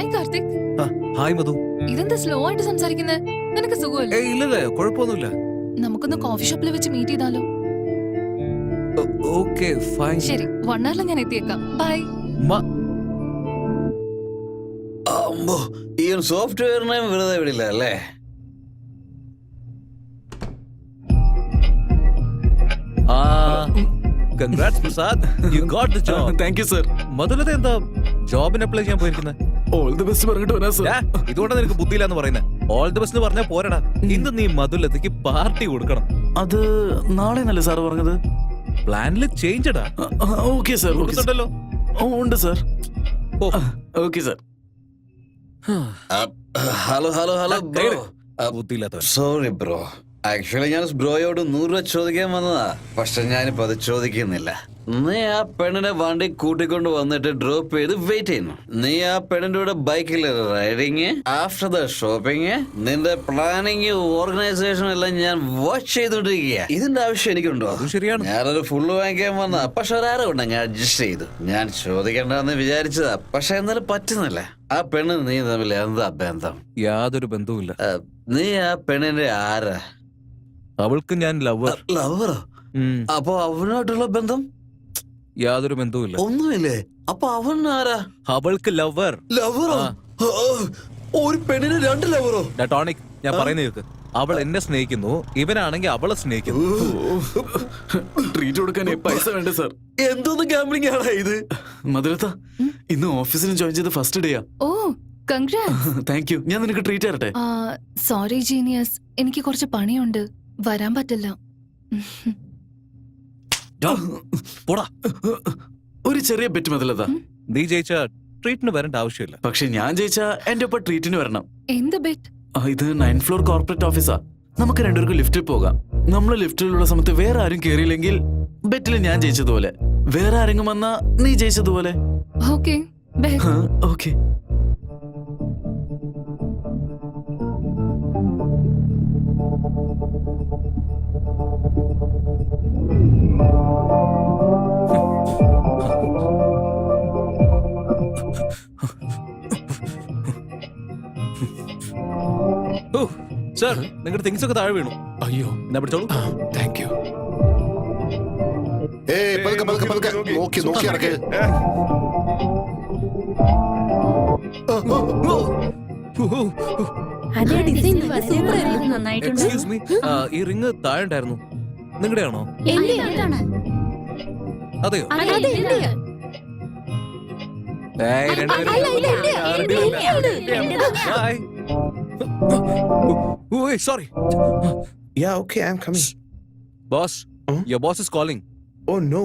Hi Karthik. Hi മധു. ഇതെന്താ slow ആയിട്ട് സംസാരിക്കുന്നേ? നിനക്ക് സുഖമല്ലേ? ഇല്ലല്ലേ, കുഴപ്പമൊന്നുമില്ല. നമുക്കൊന്ന് കോഫി ഷോപ്പിൽ വെച്ച് മീറ്റ് ചെയ്താലോ? Okay fine. ശരി, 1 hour ഞാൻ എത്തിയേക്കാം. ബൈ. ഈ ഒരു സോഫ്റ്റ്വെയറിനെ വെറുതെ വിടില്ല അല്ലേ? Congrats Prasad, you got the job. Thank you sir. Madhulatha എന്താ ജോബിന് അപ്ലൈ ചെയ്യാൻ പോയിരിക്കുന്നത്? ഓൾ ദി ബെസ്റ്റ് പറഞ്ഞിട്ട് വരാ സർ. ഇതുകൊണ്ട് നിനക്ക് ബുദ്ധിയില്ലാന്ന് പറയുന്നത്. ഓൾ ദി ബെസ്റ്റ് പറഞ്ഞാൽ പോരടാ, ഇന്ന് നീ മധുലതയ്ക്ക് പാർട്ടി കൊടുക്കണം. അത് നാളെ നല്ല സാർ പറഞ്ഞത്. പ്ലാനില് ചേഞ്ചടാ. Okay sir. കൊടുത്തിട്ടല്ലോ. ഉണ്ട് sir. Okay sir. Hello hello hello bro. ബുദ്ധിയില്ലാത്ത. സോറി ബ്രോ, ആക്ച്വലി ഞാൻ ബ്രോയോട് 100 രൂപ ചോദിക്കാൻ വന്നതാ. പക്ഷെ ഞാനിപ്പോ അത് ചോദിക്കുന്നില്ല. നീ ആ പെണ്ണിനെ വണ്ടി കൂട്ടിക്കൊണ്ട് വന്നിട്ട് ഡ്രോപ്പ് ചെയ്ത് വെയിറ്റ് ചെയ്യുന്നു. നീ ആ പെണ്ണിന്റെ കൂടെ ബൈക്കിൽ റൈഡിങ്, ആഫ്റ്റർ ദ ഷോപ്പിംഗ്, നിന്റെ പ്ലാനിങ്, ഓർഗനൈസേഷൻ എല്ലാം ഞാൻ വാച്ച് ചെയ്തോണ്ടിരിക്കുക. ഇതിന്റെ ആവശ്യം എനിക്കുണ്ടോ? ശരിയാണ്. ഞാനൊരു ഫുള്ള് വാങ്ങിക്കാൻ വന്ന, പക്ഷെ ഒരാരെ കൊണ്ട് ഞാൻ അഡ്ജസ്റ്റ് ചെയ്തു. ഞാൻ ചോദിക്കണ്ടെന്ന് വിചാരിച്ചതാ, പക്ഷെ എന്നാലും പറ്റുന്നില്ല. ആ പെണ്ണ് നീ തമ്മിൽ എന്താ ബന്ധം? യാതൊരു ബന്ധവുമില്ല. നീ ആ പെണ്ണിന്റെ ആരാ? അവൾക്ക് ഞാൻ ലവർ. ലവറോ? അപ്പൊ അവനായിട്ടുള്ള ബന്ധം? യാതൊരു ബന്ധവുമില്ല. ഒന്നുമില്ലേ? അപ്പൊ അവൻ ആരാ? അവൾക്ക് ലവർ. ലവറോ? ഒരു പെണ്ണിന് 2 ലവറോ? ടോണിക്, ഞാൻ പറയുന്ന കേൾക്ക്. അവൾ എന്നെ സ്നേഹിക്കുന്നു, ഇവനാണെങ്കിൽ അവളെ സ്നേഹിക്കുന്നു. ട്രീറ്റ് കൊടുക്കാൻ പൈസ വേണ്ട സർ. എന്തോന്ന് ഗാംബ്ലിംഗ് ആണോ ഇത്? മധുരത്ത, ഇന്ന് ഓഫീസിന് ജോയിൻ ചെയ്ത് ഫസ്റ്റ് ഡേയാ. Oh congrats. Thank you. ഞാൻ നിനക്ക് ട്രീറ്റ് തരട്ടെ? സോറി ജീനിയസ്, എനിക്ക് കുറച്ച് പണിയുണ്ട്, വരാൻ പറ്റില്ല. പോടാ. ഒരു ചെറിയ ബെറ്റ് മധുലത. നീ ജയിച്ച ട്രീറ്റിന് വരേണ്ട ആവശ്യമില്ല. പക്ഷെ ഞാൻ ജയിച്ച എന്റെ ഒപ്പം ട്രീറ്റിന് വരണം. എന്ത് ബെറ്റ്? ഇത് 9th ഫ്ലോർ കോർപ്പറേറ്റ് ഓഫീസാ. നമുക്ക് രണ്ടുപേർക്കും ലിഫ്റ്റിൽ പോകാം. നമ്മള് ലിഫ്റ്റിലുള്ള സമയത്ത് വേറെ ആരും കേറിയില്ലെങ്കിൽ ബെറ്റിൽ ഞാൻ ജയിച്ചതുപോലെ, വേറെ ആരെങ്കിലും വന്നാ നീ ജയിച്ചതുപോലെ. Okay, bet. ഓക്കേ. സർ, നിങ്ങളുടെ തിങ്സ് ഒക്കെ താഴെ വീണു. അയ്യോ, എന്നാ പിടിച്ചോളൂ. Thank you. നോക്കി നടക്ക്. എക്സ്ക്യൂസ് മീ, ഈ റിങ് താഴെ ഉണ്ടായിരുന്നു. നിങ്ങളുടെ ആണോ? അതെയോ? Sorry. Yeah, okay, I'm coming. Boss, your boss is calling. Oh no.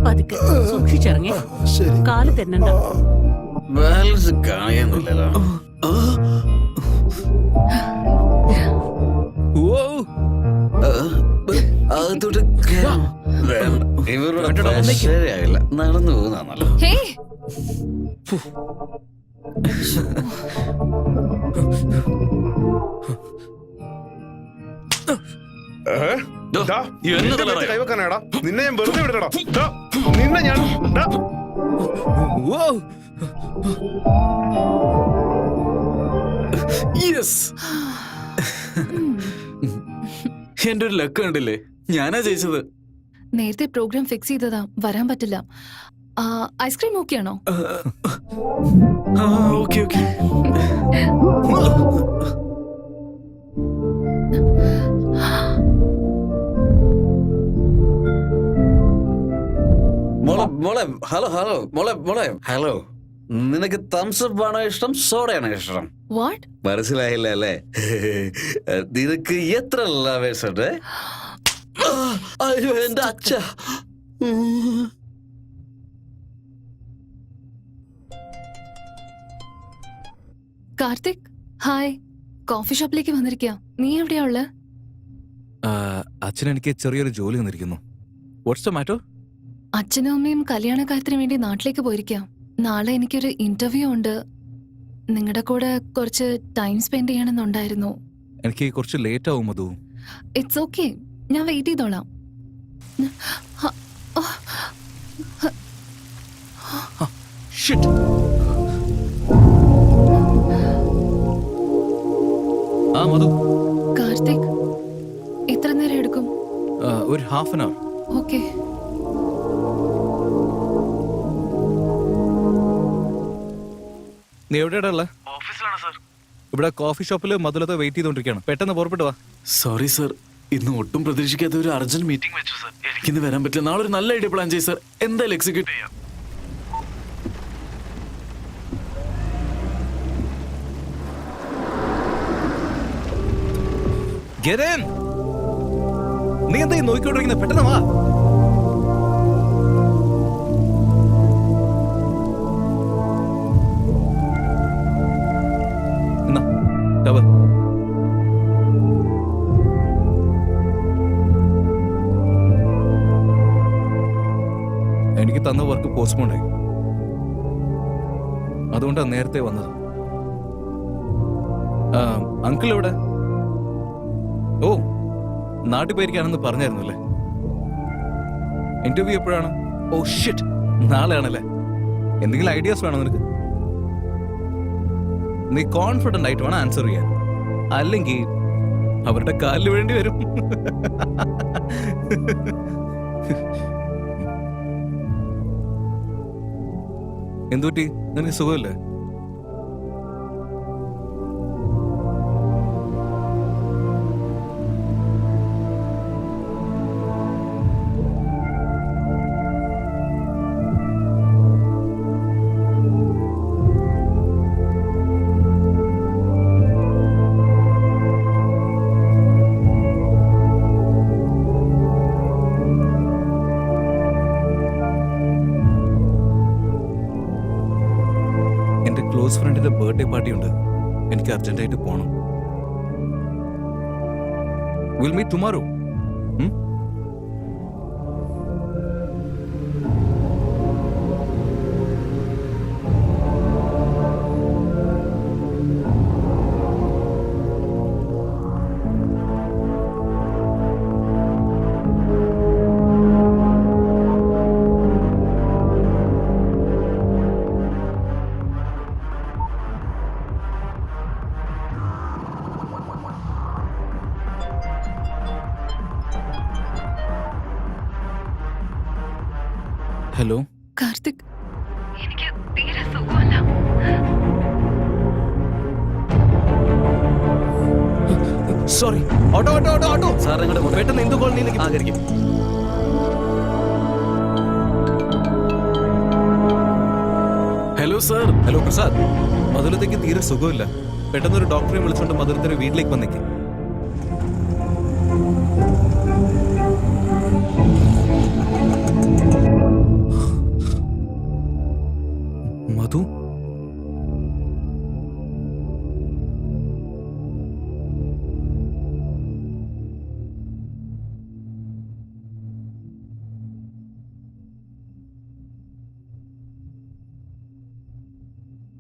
പതുക്കെ സൂക്ഷിച്ചിറങ്ങി. കാല് തന്നണ്ട. ബാലൻസ് കാണിക്കുന്നില്ലല്ലോ. അകത്തോട്ട് ഇവരുടെ ശരിയായില്ല. നടന്നു പോകുന്നല്ലോ. കൈവെക്കാനാടാ നിന്നെ ഞാൻ വെറുതെ വിടടാ. നിന്നെ ഞാൻ എന്റെ ഒരു ലക്ക് കണ്ടില്ലേ? ഞാനാ ജയിച്ചത്. നേരത്തെ പ്രോഗ്രാം ഫിക്സ് ചെയ്തതാ, വരാൻ പറ്റില്ല. ഐസ്ക്രീം ഓക്കെയാണോ? Okay okay. മോളെ ഹലോ ഹലോ മോളെ ഹലോ. നിനക്ക് തംസപ്പ് ആണോ ഇഷ്ടം, സോഡയാണോ ഇഷ്ടം? വാട്ട്? മനസ്സിലായില്ല അല്ലേ? നിനക്ക് എത്ര ലവേഴ്സ് ഉണ്ട്? അയ്യോ എന്റെ അച്ഛ. കാർത്തിക്, ഹായ്. കോഫി ഷോപ്പിലേക്ക് വന്നിരിക്കുക. നീ എവിടെയാ ഉള്ളത്? അച്ഛൻ എനിക്ക് ചെറിയൊരു ജോലി തന്നിരിക്കുന്നു. What's the matter? അച്ഛനും അമ്മയും കല്യാണക്കാര്യത്തിന് വേണ്ടി നാട്ടിലേക്ക് പോയിരിക്കാം. നാളെ എനിക്കൊരു ഇന്റർവ്യൂ ഉണ്ട്. നിങ്ങളുടെ കൂടെ കുറച്ച് ടൈം സ്പെൻഡ് ചെയ്യണമെന്നുണ്ടായിരുന്നു. എനിക്ക് കുറച്ച് ലേറ്റ് ആവും മധു. ഇറ്റ്സ് ഓക്കെ, ഞാൻ വെയിറ്റ് ചെയ്തോളാം. ഷിറ്റ്. ആ മധു, കാർത്തിക്, എത്ര നേരം എടുക്കും? ഒരു ഹാഫ് ആൻ അവർ. ഓക്കെ. നീ എവിടെയാ ഉള്ളത്? ഇവിടെ കോഫി ഷോപ്പിൽ മധുലത്തെ വെയിറ്റ് ചെയ്തോണ്ടിരിക്കുകയാണ്. പെട്ടെന്ന് പുറപ്പെട്ടു വാ. സോറി സർ, ഇന്ന് ഒട്ടും പ്രതീക്ഷിക്കാത്ത ഒരു അർജന്റ് മീറ്റിംഗ് വെച്ചു സർ. എനിക്കിന്ന് വരാൻ പറ്റില്ല. നാളെ ഒരു നല്ല ഐഡിയ പ്ലാൻ ചെയ്യും സർ. എന്തായാലും എക്സിക്യൂട്ട് ചെയ്യാം. Get in. നീ എന്താ ഈ നോക്കിക്കൊണ്ടിരിക്കുന്നത്? പെട്ടെന്ന് വാ. എന്നാ, ടവൽ. എനിക്ക് തന്ന വർക്ക് പോസ്റ്റ്പോൺ ആയി. അതുകൊണ്ടാണ് നേരത്തെ വന്നത്. അങ്കിൾ എവിടെ? ഓ, നാട്ടിൽ പോയിരിക്കാണെന്ന് പറഞ്ഞായിരുന്നല്ലേ. ഇന്റർവ്യൂ എപ്പോഴാണ്? ഓ ഷിറ്റ്, നാളെയാണല്ലേ. എന്തെങ്കിലും ഐഡിയാസ് വേണോ നിനക്ക്? നീ കോൺഫിഡന്റ് ആയിട്ട് വേണം ആൻസർ ചെയ്യാൻ, അല്ലെങ്കിൽ അവരുടെ കാലിൽ വേണ്ടി വരും. എന്തുപറ്റി? നിനക്ക് സുഖമില്ലേ? എന്റെ ക്ലോസ് ഫ്രണ്ടിന്റെ ബർത്ത്ഡേ പാർട്ടി ഉണ്ട്. എനിക്ക് അർജന്റായിട്ട് പോകണം. Will meet tomorrow. Hello Karthik, എനിക്ക് തീരെ സുഖമല്ല. Sorry. Auto auto auto auto sir, നിങ്ങളുടെ പെട്ടെന്ന് എന്ത് കോളനിയിലേക്ക് ആകരിക്കും. Hello sir. ഹലോ പ്രസാദ്, മധുരത്തേക്ക് തീരെ സുഖമില്ല. പെട്ടെന്ന് ഒരു ഡോക്ടറെ വിളിച്ചോണ്ട് മധുരത്തിന്റെ വീട്ടിലേക്ക് വന്നേക്ക്. മധു,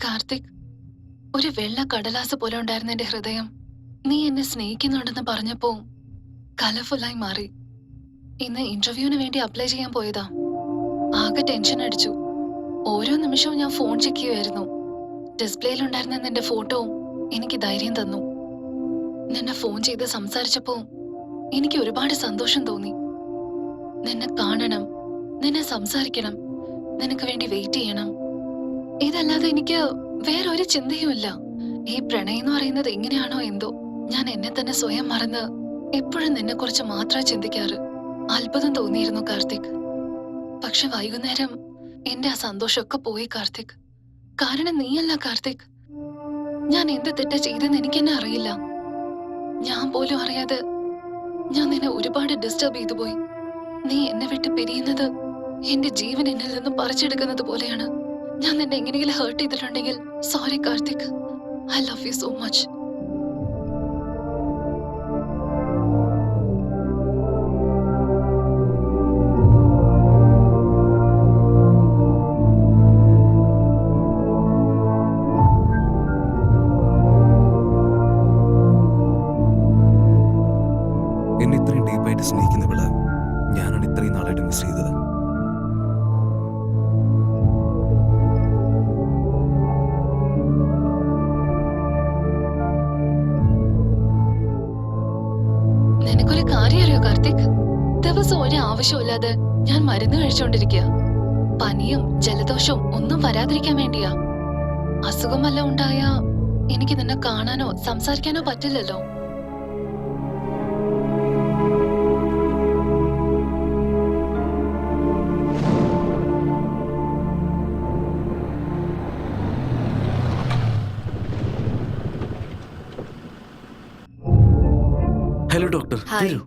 കാർത്തിക്, ഒരു വെള്ള കടലാസ് പോലെ ഉണ്ടായിരുന്ന എന്റെ ഹൃദയം നീ എന്നെ സ്നേഹിക്കുന്നുണ്ടെന്ന് പറഞ്ഞപ്പോ കളർഫുള്ളായി മാറി. ഇന്ന് ഇന്റർവ്യൂവിന് വേണ്ടി അപ്ലൈ ചെയ്യാൻ പോയതാ. ആകെ ടെൻഷൻ അടിച്ചു. ഓരോ നിമിഷവും ഞാൻ ഫോൺ ചെക്ക് ചെയ്യുമായിരുന്നു. ഡിസ്പ്ലേയിലുണ്ടായിരുന്ന നിന്റെ ഫോട്ടോവും എനിക്ക് ധൈര്യം തന്നു. നിന്നെ ഫോൺ ചെയ്ത് സംസാരിച്ചപ്പോ എനിക്ക് ഒരുപാട് സന്തോഷം തോന്നി. നിന്നെ കാണണം, നിന്നെ സംസാരിക്കണം, നിനക്ക് വേണ്ടി വെയിറ്റ് ചെയ്യണം. ഇതല്ലാതെ എനിക്ക് വേറൊരു ചിന്തയുമില്ല. ഈ പ്രണയം എന്ന് പറയുന്നത് എങ്ങനെയാണോ എന്തോ, ഞാൻ എന്നെ തന്നെ സ്വയം മറന്ന് എപ്പോഴും നിന്നെ കുറിച്ച് മാത്രമേ ചിന്തിക്കാറ്. അത്ഭുതം തോന്നിയിരുന്നു കാർത്തിക്. പക്ഷെ വൈകുന്നേരം എന്റെ ആ സന്തോഷമൊക്കെ പോയി കാർത്തിക്. കാരണം നീയല്ല കാർത്തിക്. ഞാൻ എന്ത് തെറ്റാ ചെയ്തെന്ന് എനിക്ക് തന്നെ അറിയില്ല. ഞാൻ പോലും അറിയാതെ ഞാൻ നിന്നെ ഒരുപാട് ഡിസ്റ്റർബ് ചെയ്തു പോയി. നീ എന്നെ വിട്ട് പിരിയുന്നത് എന്റെ ജീവൻ എന്നിൽ നിന്നും പറിച്ചെടുക്കുന്നത് പോലെയാണ്. ഞാൻ നിന്നെ എങ്ങനെയെങ്കിലും ഹേർട്ട് ചെയ്തിട്ടുണ്ടെങ്കിൽ sorry Karthik. I love you so much. എന്നെ ഇത്രയും ഡീപ്പായിട്ട് സ്നേഹിക്കുന്നവള് ഞാനാണ് ഇത്രയും നാളായിട്ട് മിസ് ചെയ്തത്. ഒരു കാര്യം അറിയോ കാർത്തിക്? ദിവസം ഒരു ആവശ്യമില്ലാതെ ഞാൻ മരുന്ന് കഴിച്ചോണ്ടിരിക്കുക. പനിയും ജലദോഷവും ഒന്നും വരാതിരിക്കാൻ വേണ്ടിയാ. അസുഖം വല്ലതും ഉണ്ടായാ എനിക്ക് നിന്നെ കാണാനോ സംസാരിക്കാനോ പറ്റില്ലല്ലോ. Hello doctor. ഹായ്. തരൂ.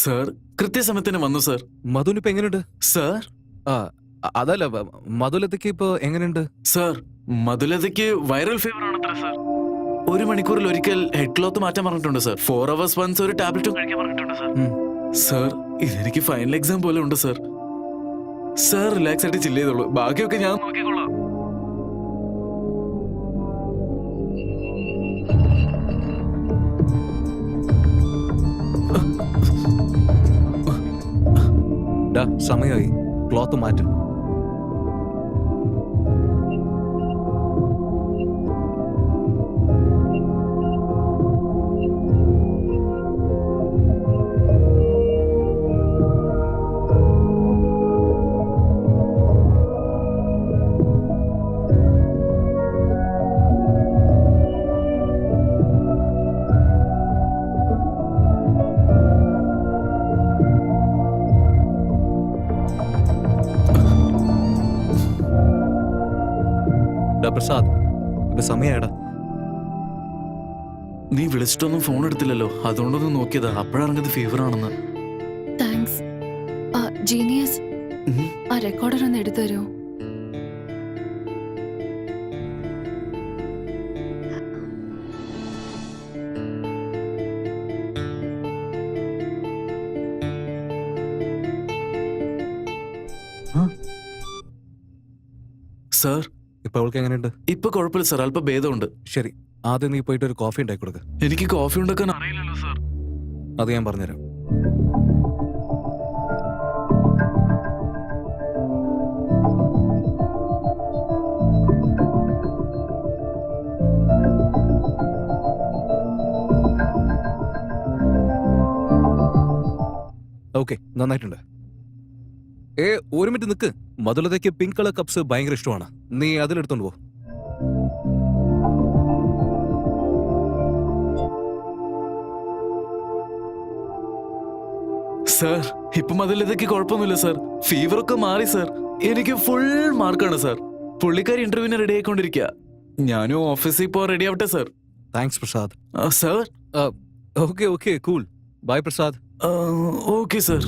സർ കൃത്യസമയത്തിന് വന്നു സർ. മധുലിപ്പോ എങ്ങനെയുണ്ട്? സർ ആ അതല്ല മധുലതയ്ക്ക് ഇപ്പൊ എങ്ങനെയുണ്ട്? സർ മധുലതയ്ക്ക് വൈറൽ ഫീവർ ആണത്ര സർ. 1 മണിക്കൂറിൽ ഒരിക്കൽ ഹെഡ് ക്ലോത്ത് മാറ്റാൻ പറഞ്ഞിട്ടുണ്ട് സർ. 4 hours once ഒരു ടാബ്ലറ്റും കഴിക്കാൻ പറഞ്ഞിട്ടുണ്ട് സർ. സർ ഇതെനിക്ക് ഫൈനൽ എക്സാം പോലെ ഉണ്ട് സർ. സർ റിലാക്സ് ആയിട്ട് ചില്ല് ചെയ്തോളൂ, ബാക്കിയൊക്കെ ഞാൻ നോക്കിക്കോളാം. ഡാ സമയമായി, ക്ലോത്ത് മാറ്റും. പ്രസാദ് ഇപ്പൊ സമയാടാ. നീ വിളിച്ചിട്ടൊന്നും ഫോൺ എടുത്തില്ലല്ലോ, അതുകൊണ്ടൊന്നും നോക്കിയതാ. അപ്പോഴറിഞ്ഞത് ഫീവർ ആണെന്ന്. താങ്ക്സ്. ജീനിയസ്, ആ റെക്കോർഡർ ഒന്ന് എടുത്തു തരുമോ? സർ ഇപ്പൊ അവൾക്ക് എങ്ങനെയുണ്ട്? ഇപ്പൊ കുഴപ്പമില്ല സർ, അല്പം ഭേദമുണ്ട്. ശരി, ആദ്യം നീ പോയിട്ട് ഒരു കോഫി ഉണ്ടാക്കി കൊടുക്ക. എനിക്ക് കോഫി ഉണ്ടാക്കാൻ അറിയില്ലല്ലോ സർ. അത് ഞാൻ പറഞ്ഞുതരാം. ഓക്കെ, നന്നായിട്ടുണ്ട്. ഒരു മിനിറ്റ് നിക്ക്. മധുലതയ്ക്ക് പിങ്ക് കളർ കപ്സ് ഭയങ്കര ഇഷ്ടമാണ്. നീ അതിലെടുത്തോണ്ട് പോ. സർ ഇപ്പം അതിലേക്ക് കുഴപ്പമൊന്നുമില്ല സർ. ഫീവർ ഒക്കെ മാറി സർ. എനിക്ക് ഫുൾ മാർക്കാണ് സർ. പുള്ളിക്കാരി ഇന്റർവ്യൂവിന് റെഡി ആയിക്കൊണ്ടിരിക്കുക. ഞാനും ഓഫീസിൽ പോ റെഡി ആവട്ടെ sir. Thanks Prasad. Sir okay cool. Bye Prasad. Okay sir.